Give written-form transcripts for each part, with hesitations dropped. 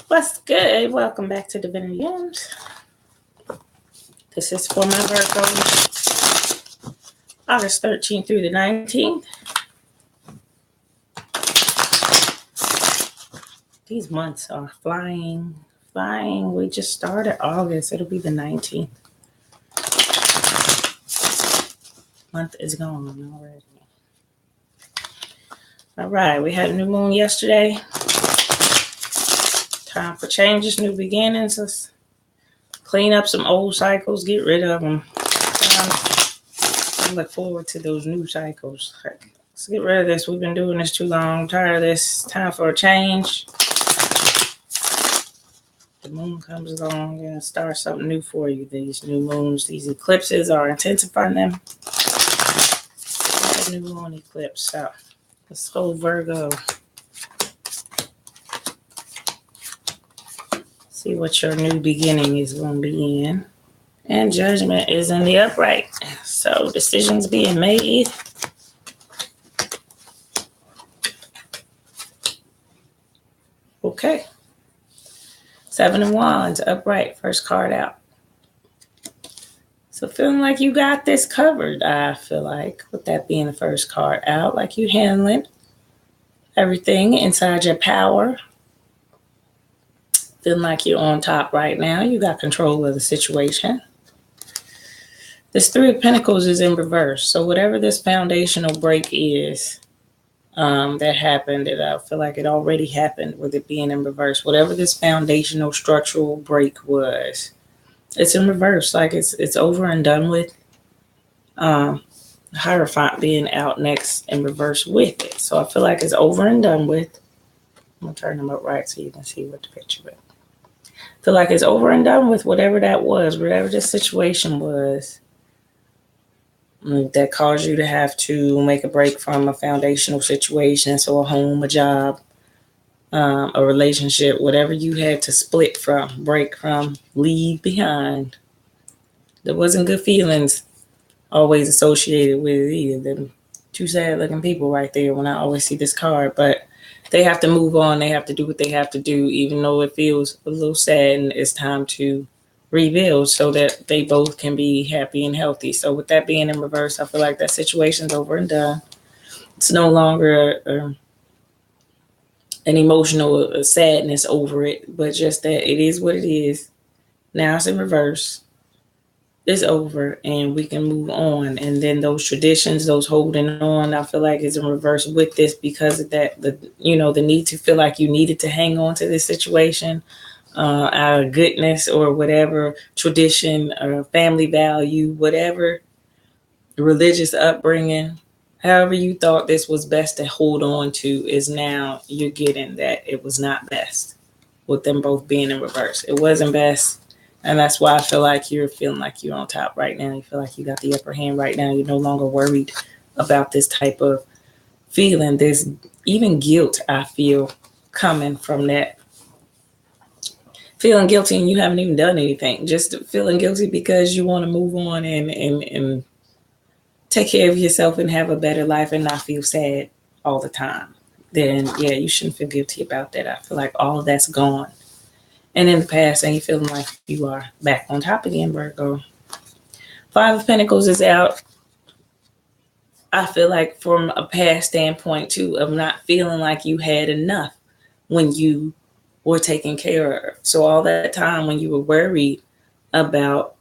What's good? Welcome back to Divinity Games. This is for my Virgo, August 13th through the 19th. These months are flying. We just started August. It'll be the 19th. Month is gone already. All right, we had a new moon yesterday. Time for changes, new beginnings. Let's clean up some old cycles, get rid of them. I look forward to those new cycles. Let's get rid of this. We've been doing this too long. I'm tired of this. Time for a change. The moon comes along and starts something new for you. These new moons, these eclipses are intensifying them. New moon eclipse. So let's go Virgo. See what your new beginning is going to be in. And judgment is in the upright. So decisions being made. Okay. 7 of Wands, upright, first card out. So feeling like you got this covered, I feel like, with that being the first card out, like you handling everything inside your power. Feeling like you're on top right now. You got control of the situation. This 3 of Pentacles is in reverse. So whatever this foundational break is, that happened, that I feel like it already happened with it being in reverse. Whatever this foundational structural break was, it's in reverse. Like it's over and done with. Hierophant being out next in reverse with it. So I feel like it's over and done with. I'm going to turn them up right so you can see what the picture is. I feel like it's over and done with whatever that was, whatever this situation was that caused you to have to make a break from a foundational situation. So a home, a job, a relationship, whatever you had to split from, break from, leave behind. There wasn't good feelings always associated with it either. Them 2 sad looking people right there when I always see this card, but they have to move on. They have to do what they have to do, even though it feels a little sad, and it's time to rebuild so that they both can be happy and healthy. So with that being in reverse, I feel like that situation's over and done. It's no longer an emotional sadness over it, but just that it is what it is. Now it's in reverse. It's over and we can move on. And then those traditions, those holding on, I feel like is in reverse with this because of that, the need to feel like you needed to hang on to this situation, out of goodness or whatever, tradition or family value, whatever religious upbringing, however you thought this was best to hold on to, is now you're getting that it was not best with them both being in reverse. It wasn't best. And that's why I feel like you're feeling like you're on top right now. You feel like you got the upper hand right now. You're no longer worried about this type of feeling. There's even guilt, I feel, coming from that. Feeling guilty and you haven't even done anything. Just feeling guilty because you want to move on and take care of yourself and have a better life and not feel sad all the time. Then, yeah, you shouldn't feel guilty about that. I feel like all of that's gone. And in the past, and you're feeling like you are back on top again, Virgo. 5 of Pentacles is out. I feel like from a past standpoint, too, of not feeling like you had enough when you were taken care of. So all that time when you were worried about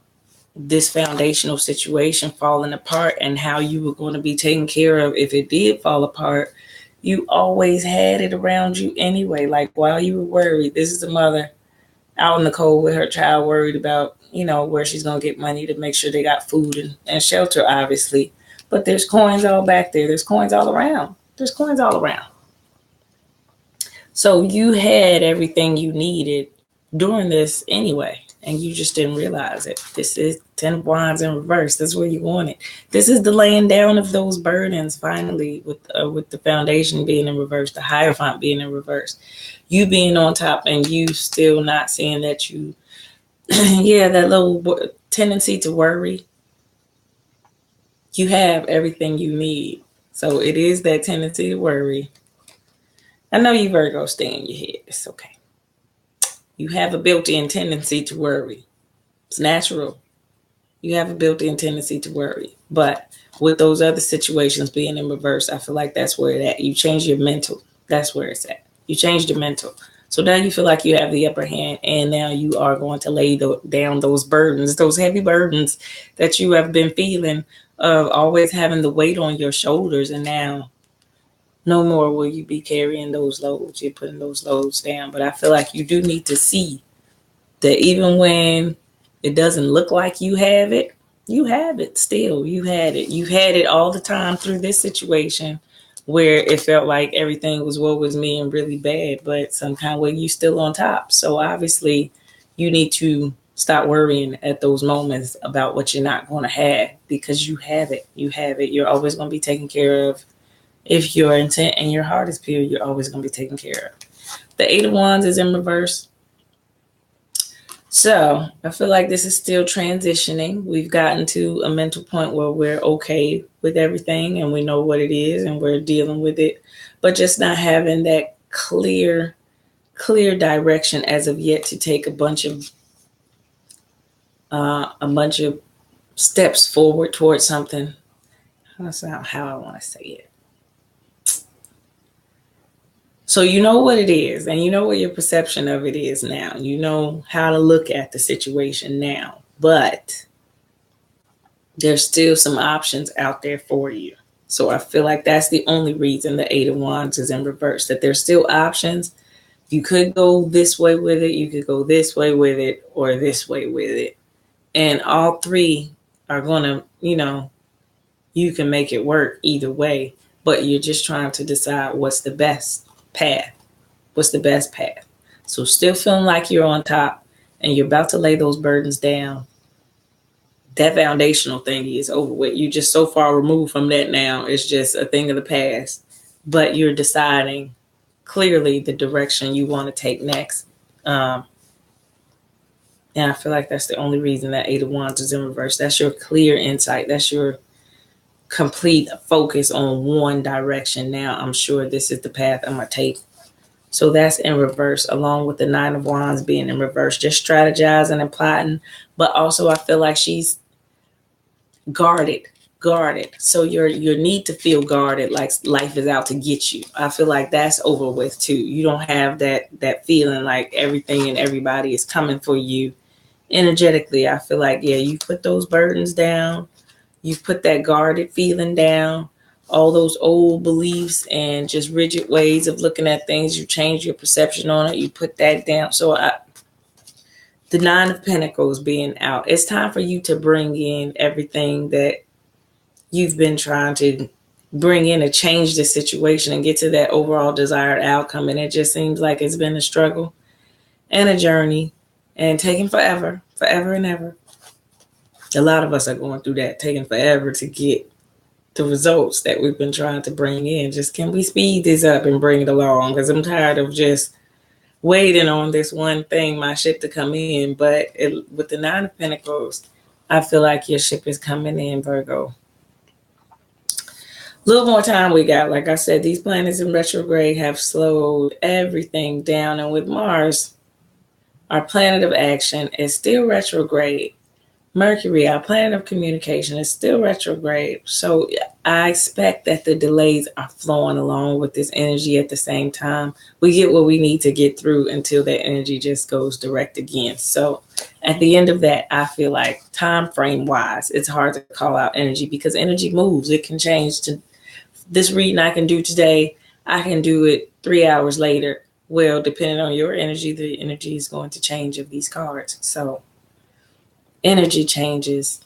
this foundational situation falling apart and how you were going to be taken care of if it did fall apart, you always had it around you anyway. Like while you were worried, this is the mother out in the cold with her child, worried about, where she's going to get money to make sure they got food and shelter, obviously. But there's coins all back there. There's coins all around. So you had everything you needed during this anyway, and you just didn't realize it. This is 10 of Wands in reverse. That's where you want it. This is the laying down of those burdens finally with the foundation being in reverse, the Hierophant being in reverse. You being on top and you still not seeing that you, that little tendency to worry. You have everything you need. So it is that tendency to worry. I know you Virgo stay in your head. It's okay. You have a built-in tendency to worry. It's natural. You have a built-in tendency to worry. But with those other situations being in reverse, I feel like that's where it's at. You change your mental. That's where it's at. You changed your mental. So now you feel like you have the upper hand, and now you are going to lay down those burdens, those heavy burdens that you have been feeling of always having the weight on your shoulders. And now no more will you be carrying those loads. You're putting those loads down. But I feel like you do need to see that even when it doesn't look like you have it still. You had it. You had it all the time through this situation where it felt like everything was woe was me and really bad, but some kind of way you still on top. So obviously you need to stop worrying at those moments about what you're not going to have, because you have it. You have it. You're always going to be taken care of. If your intent and your heart is pure, you're always going to be taken care of. The Eight of Wands is in reverse. So I feel like this is still transitioning. We've gotten to a mental point where we're okay with everything and we know what it is and we're dealing with it, but just not having that clear direction as of yet to take a bunch of steps forward towards something. That's not how I want to say it. So you know what it is, and you know what your perception of it is now. You know how to look at the situation now, but there's still some options out there for you. So I feel like that's the only reason the Eight of Wands is in reverse, that there's still options. You could go this way with it, you could go this way with it, or this way with it. And all three are going to, you can make it work either way, but you're just trying to decide what's the best path. What's the best path? So still feeling like you're on top and you're about to lay those burdens down. That foundational thing is over with. You're just so far removed from that now. It's just a thing of the past. But you're deciding clearly the direction you want to take next. And I feel like that's the only reason that Eight of Wands is in reverse. That's your clear insight. That's your complete focus on one direction. Now I'm sure this is the path I'm going to take. So that's in reverse, along with the Nine of Wands being in reverse, just strategizing and plotting. But also I feel like she's guarded. So your need to feel guarded, like life is out to get you. I feel like that's over with too. You don't have that feeling like everything and everybody is coming for you energetically. I feel like, yeah, you put those burdens down. You put that guarded feeling down. All those old beliefs and just rigid ways of looking at things, you change your perception on it. You put that down. So the Nine of Pentacles being out, it's time for you to bring in everything that you've been trying to bring in to change the situation and get to that overall desired outcome. And it just seems like it's been a struggle and a journey and taking forever and ever. A lot of us are going through that, taking forever to get the results that we've been trying to bring in. Just can we speed this up and bring it along? Because I'm tired of just waiting on this one thing, my ship to come in. But with the Nine of Pentacles, I feel like your ship is coming in, Virgo. A little more time we got. Like I said, these planets in retrograde have slowed everything down. And with Mars, our planet of action, is still retrograde. Mercury, our planet of communication, is still retrograde. So I expect that the delays are flowing along with this energy at the same time. We get what we need to get through until that energy just goes direct again. So at the end of that, I feel like time frame wise, it's hard to call out energy because energy moves. It can change. To this reading I can do today, I can do it 3 hours later. Well, depending on your energy, the energy is going to change of these cards. So energy changes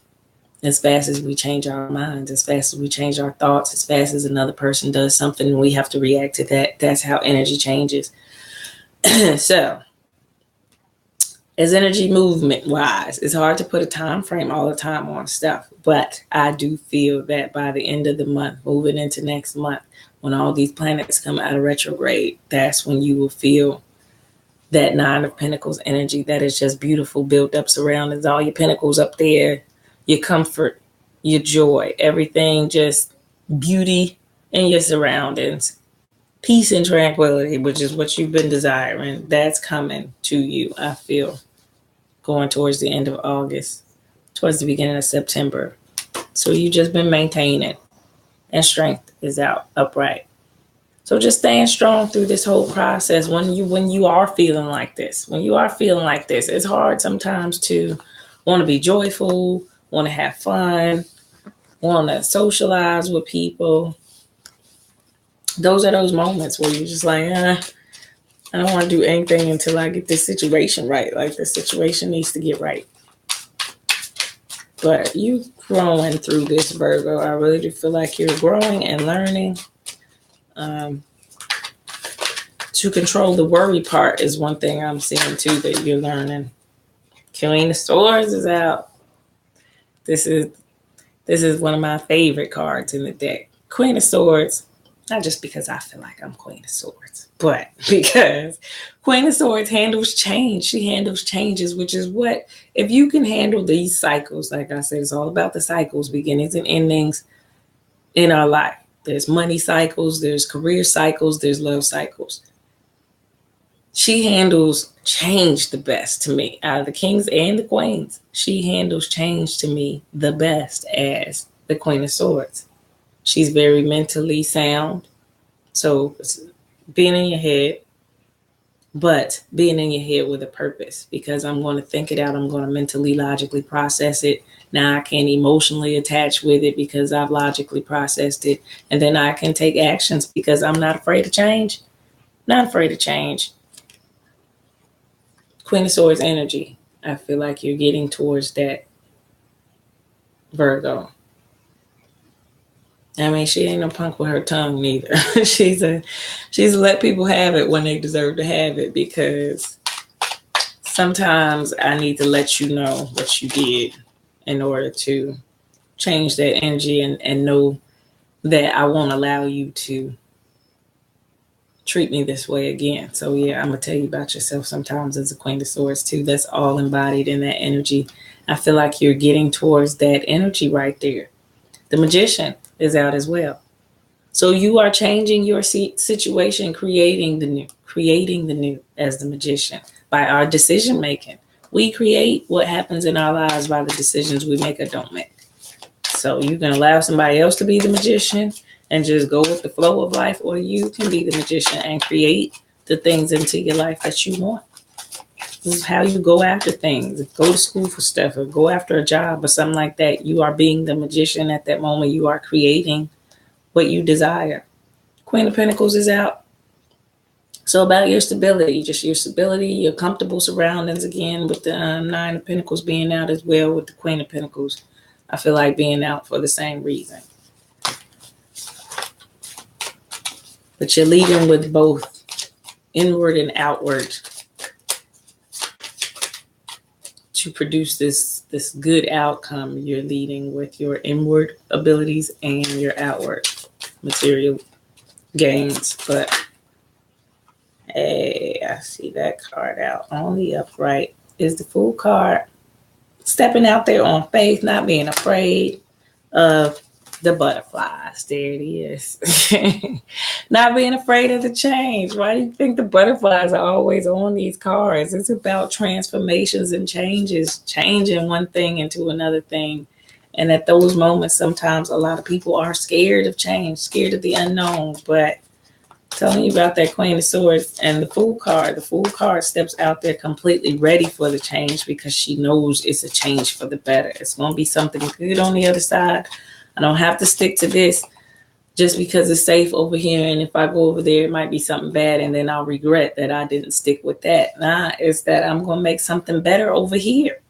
as fast as we change our minds, as fast as we change our thoughts, as fast as another person does something and we have to react to that. That's how energy changes. So as energy movement wise, it's hard to put a time frame all the time on stuff. But I do feel that by the end of the month, moving into next month, when all these planets come out of retrograde, that's when you will feel that Nine of Pentacles energy that is just beautiful, built up surroundings, all your pentacles up there, your comfort, your joy, everything, just beauty in your surroundings. peace and tranquility, which is what you've been desiring, that's coming to you, I feel, going towards the end of August, towards the beginning of September. So you've just been maintaining, and strength is out upright. So just staying strong through this whole process. When you are feeling like this, it's hard sometimes to want to be joyful, want to have fun, want to socialize with people. Those are those moments where you're just like, I don't want to do anything until I get this situation right. Like, the situation needs to get right. But you growing through this, Virgo. I really do feel like you're growing and learning. To control the worry part is one thing I'm seeing too that you're learning. Queen of Swords is out. This is one of my favorite cards in the deck. Queen of Swords, not just because I feel like I'm Queen of Swords, but because Queen of Swords handles change. She handles changes, which is what, if you can handle these cycles, like I said, it's all about the cycles, beginnings and endings in our life. There's money cycles, there's career cycles, there's love cycles. She handles change the best to me. Out of the kings and the queens, she handles change to me the best as the Queen of Swords. She's very mentally sound. So being in your head, but being in your head with a purpose, because I'm going to think it out. I'm going to mentally, logically process it. Now I can emotionally attach with it because I've logically processed it. And then I can take actions because I'm not afraid of change. Not afraid of change. Queen of Swords energy. I feel like you're getting towards that, Virgo. I mean, she ain't no punk with her tongue neither. she's let people have it when they deserve to have it, because sometimes I need to let you know what you did in order to change that energy and know that I won't allow you to treat me this way again. So yeah, I'm gonna tell you about yourself sometimes as a Queen of Swords too. That's all embodied in that energy. I feel like you're getting towards that energy right there. The Magician is out as well. So you are changing your situation, creating the new as the Magician by our decision making. We create what happens in our lives by the decisions we make or don't make. So you can allow somebody else to be the Magician and just go with the flow of life, or you can be the Magician and create the things into your life that you want. This is how you go after things. Go to school for stuff or go after a job or something like that. You are being the Magician at that moment. You are creating what you desire. Queen of Pentacles is out. So about your stability, just your stability, your comfortable surroundings, again, with the Nine of Pentacles being out as well, with the Queen of Pentacles. I feel like being out for the same reason. But you're leading with both inward and outward to produce this good outcome. You're leading with your inward abilities and your outward material gains. But hey, I see that card out on the upright is the Fool card. Stepping out there on faith, not being afraid of the butterflies. There it is. Not being afraid of the change. Why do you think the butterflies are always on these cards? It's about transformations and changes, changing one thing into another thing. And at those moments, sometimes a lot of people are scared of change, scared of the unknown. But telling you about that Queen of Swords and the Fool card. The Fool card steps out there completely ready for the change because she knows it's a change for the better. It's going to be something good on the other side. I don't have to stick to this just because it's safe over here. And if I go over there, it might be something bad. And then I'll regret that I didn't stick with that. Nah, it's that I'm going to make something better over here.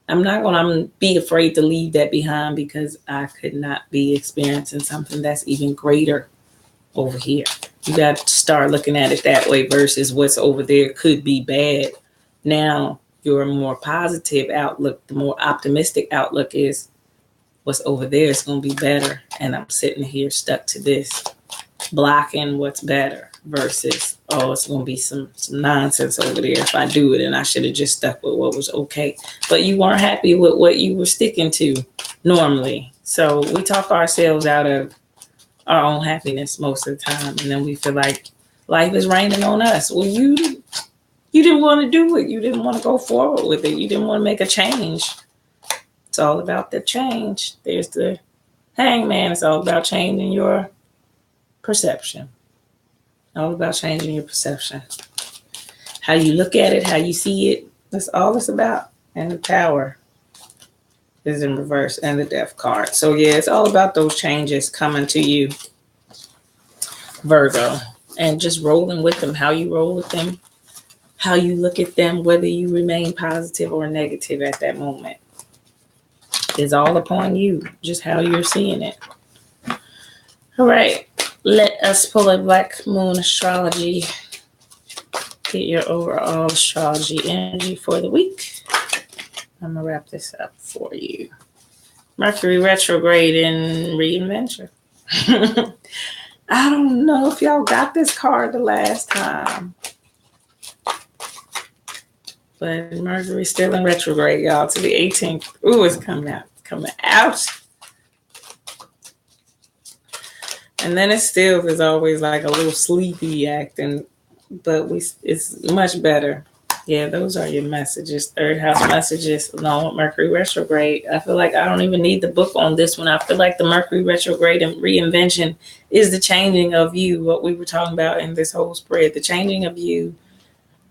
I'm not going to be afraid to leave that behind because I could not be experiencing something that's even greater over here. You got to start looking at it that way versus what's over there could be bad. Now, your more positive outlook, the more optimistic outlook is what's over there is going to be better. And I'm sitting here stuck to this, blocking what's better versus, oh, it's going to be some nonsense over there if I do it. And I should have just stuck with what was okay. But you weren't happy with what you were sticking to normally. So we talk ourselves out of our own happiness most of the time. And then we feel like life is raining on us. Well, you didn't want to do it. You didn't want to go forward with it. You didn't want to make a change. It's all about the change. There's the Hangman. It's all about changing your perception. All about changing your perception. How you look at it, how you see it. That's all it's about. And the Tower is in reverse, and the Death card. So yeah, it's all about those changes coming to you, Virgo, and just rolling with them. How you roll with them, how you look at them, whether you remain positive or negative at that moment, is all upon you. Just how you're seeing it. All right, let us pull a Black Moon astrology. Get your overall astrology energy for the week. I'm going to wrap this up for you. Mercury retrograde in reinvention. I don't know if y'all got this card the last time. But Mercury's still in retrograde, y'all, to the 18th. Ooh, it's coming out. It's coming out. And then it still is always like a little sleepy acting, but it's much better. Yeah, those are your messages. Third house messages along with Mercury retrograde. I feel like I don't even need the book on this one. I feel like the Mercury retrograde and reinvention is the changing of you, what we were talking about in this whole spread, the changing of you,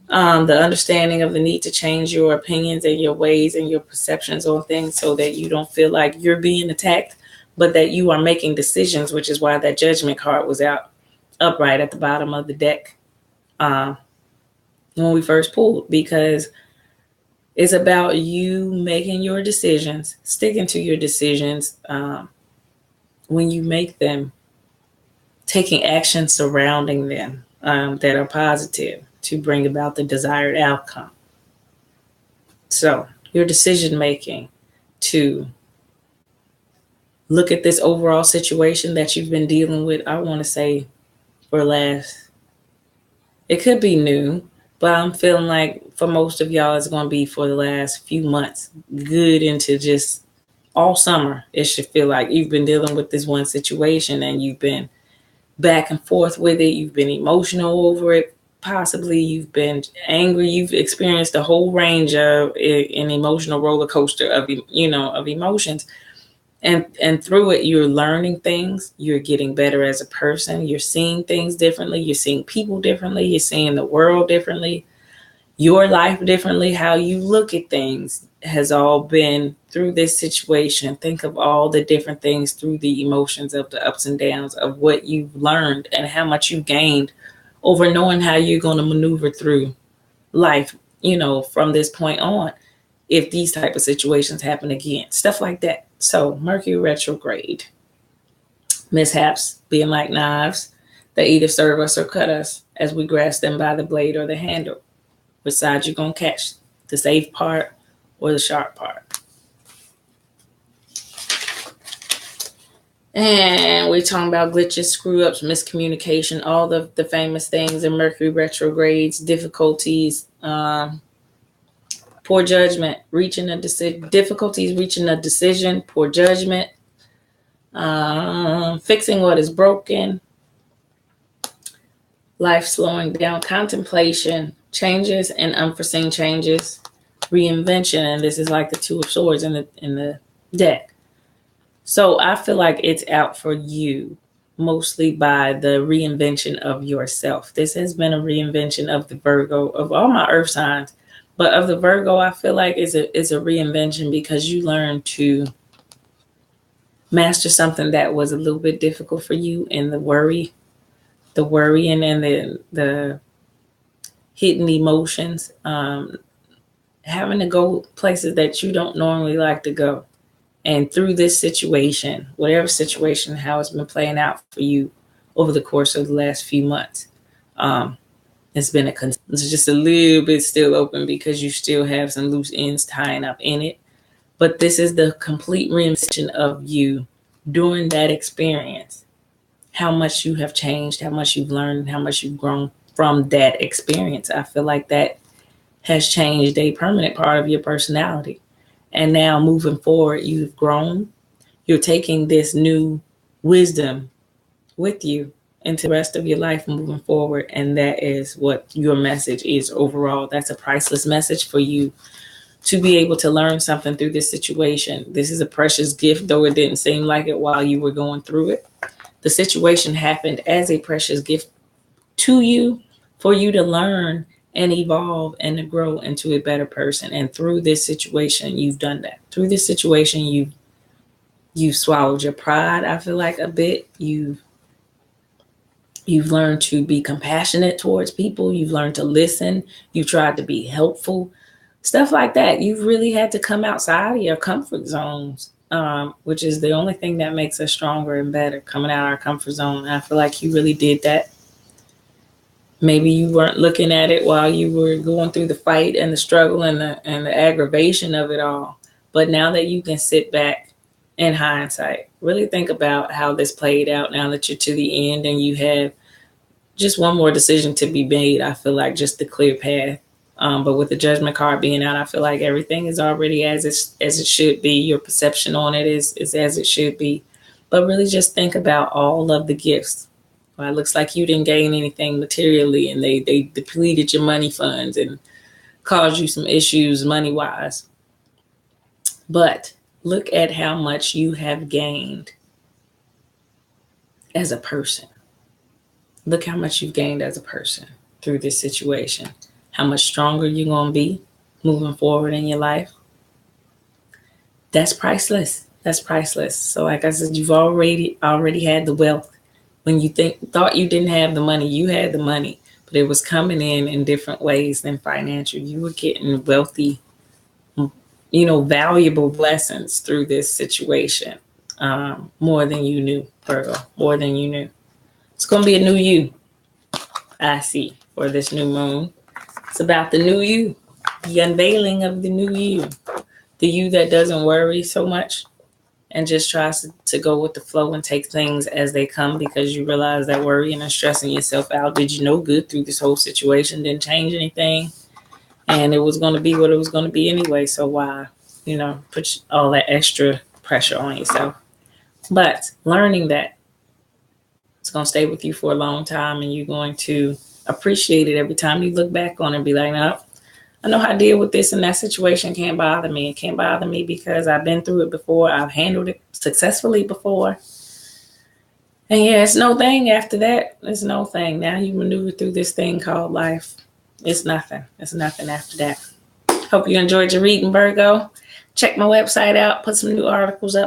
the understanding of the need to change your opinions and your ways and your perceptions on things so that you don't feel like you're being attacked, but that you are making decisions, which is why that Judgment card was out upright at the bottom of the deck. When we first pulled, because it's about you making your decisions, sticking to your decisions when you make them, taking action surrounding them that are positive to bring about the desired outcome. So your decision making to look at this overall situation that you've been dealing with, I want to say for last, it could be new, but I'm feeling like for most of y'all, it's going to be for the last few months, good into just all summer. It should feel like you've been dealing with this one situation and you've been back and forth with it. You've been emotional over it. Possibly you've been angry. You've experienced a whole range of an emotional roller coaster of emotions. And through it, you're learning things. You're getting better as a person. You're seeing things differently. You're seeing people differently. You're seeing the world differently, your life differently. How you look at things has all been through this situation. Think of all the different things through the emotions of the ups and downs of what you've learned and how much you gained over knowing how you're going to maneuver through life, from this point on, if these type of situations happen again, stuff like that. So Mercury retrograde, mishaps being like knives, they either serve us or cut us as we grasp them by the blade or the handle. Which side you're going to catch, the safe part or the sharp part. And we're talking about glitches, screw-ups, miscommunication, all the famous things in Mercury retrogrades, difficulties, poor judgment, difficulties reaching a decision, poor judgment, fixing what is broken, life slowing down, contemplation, changes and unforeseen changes, reinvention, and this is like the Two of Swords in the deck. So I feel like it's out for you mostly by the reinvention of yourself. This has been a reinvention of the Virgo, of all my earth signs. But of the Virgo, I feel like it's a reinvention because you learn to master something that was a little bit difficult for you, and the worrying and the hidden emotions, having to go places that you don't normally like to go. And through this situation, whatever situation, how it's been playing out for you over the course of the last few months, it's just a little bit still open because you still have some loose ends tying up in it. But this is the complete reinvention of you during that experience. How much you have changed, how much you've learned, how much you've grown from that experience. I feel like that has changed a permanent part of your personality. And now moving forward, you've grown. You're taking this new wisdom with you into the rest of your life moving forward. And that is what your message is overall. That's a priceless message for you to be able to learn something through this situation. This is a precious gift, though it didn't seem like it while you were going through it. The situation happened as a precious gift to you for you to learn and evolve and to grow into a better person. And through this situation, you've done that. Through this situation, you've swallowed your pride, I feel like, a bit. You've learned to be compassionate towards people. You've learned to listen. You've tried to be helpful. Stuff like that. You've really had to come outside of your comfort zones, which is the only thing that makes us stronger and better, coming out of our comfort zone. And I feel like you really did that. Maybe you weren't looking at it while you were going through the fight and the struggle and the aggravation of it all. But now that you can sit back in hindsight, really think about how this played out now that you're to the end and you have just one more decision to be made. I feel like just the clear path. But with the Judgment card being out, I feel like everything is already as it should be. Your perception on it is as it should be. But really just think about all of the gifts. Well, it looks like you didn't gain anything materially, and they depleted your money funds and caused you some issues money-wise. But look at how much you have gained as a person. Look how much you've gained as a person through this situation. How much stronger you're going to be moving forward in your life. That's priceless. That's priceless. So like I said, you've already had the wealth. When you thought you didn't have the money, you had the money, but it was coming in different ways than financial. You were getting wealthy, valuable blessings through this situation. More than you knew, Virgo, more than you knew. It's going to be a new you, I see, for this new moon. It's about the new you, the unveiling of the new you, the you that doesn't worry so much and just tries to go with the flow and take things as they come, because you realize that worrying and stressing yourself out did you no good through this whole situation, didn't change anything, and it was going to be what it was going to be anyway. So why, put all that extra pressure on yourself? But learning that it's going to stay with you for a long time, and you're going to appreciate it every time you look back on it and be like, no, I know how to deal with this, and that situation can't bother me. It can't bother me because I've been through it before. I've handled it successfully before. And yeah, it's no thing after that. It's no thing. Now you maneuver through this thing called life. It's nothing. It's nothing after that. Hope you enjoyed your reading, Virgo. Check my website out. Put some new articles up.